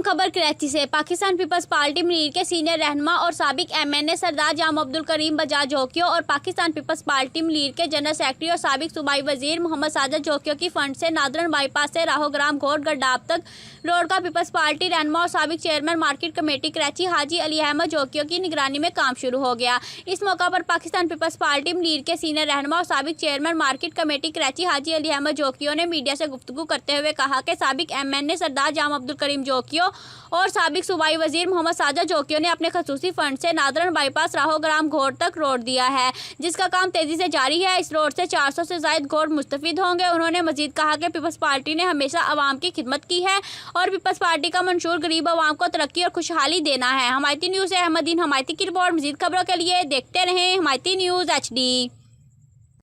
अहम खबर कराची से। पाकिस्तान पीपल्स पार्टी मीर के सीनियर रहनुमा और साबिक एमएनए सरदार जाम अब्दुल करीम बजाज जोकियो और पाकिस्तान पीपल्स पार्टी मीर के जनरल सेक्रेटरी और साबिक सूबाई वजीर मोहम्मद साजिद जोकियो की फंड से नादरन बाईपास से राहोग्राम घोट गड्डाब तक रोड का पीपल्स पार्टी रहनुमा और साबिक chairman market committee Karachi Haji Ali Ahmad जोकियो की निगरानी में काम शुरू हो गया। इस मौका पर पाकिस्तान पीपल्स पार्टी मीर के सीनियर रहनुमा और साबिक chairman market committee Karachi Haji Ali Ahmad जोकियो ने मीडिया से गुफ्तगू करते हुए कहा कि साबिक एमएनए सरदार जाम अब्दुल करीम जोकियो और साबिक सूबाई वजीर मोहम्मद साजिद जोकियो ने अपने खसूसी फंड से नादरन बाईपास राहोग्राम घोट तक रोड दिया है, जिसका काम तेजी से जारी है। इस रोड से 400 से ज्यादा घोट मुस्तफिद होंगे। उन्होंने मजीद कहा कि पीपल्स पार्टी ने हमेशा आवाम की खिदमत की है और पीपल्स पार्टी का मंशूर गरीब आवाम को तरक्की और खुशहाली देना है। हमायती न्यूज़ से अहमदीन हमायती की रिपोर्ट। मजीद खबरों के लिए देखते रहें हमायती न्यूज़ HD।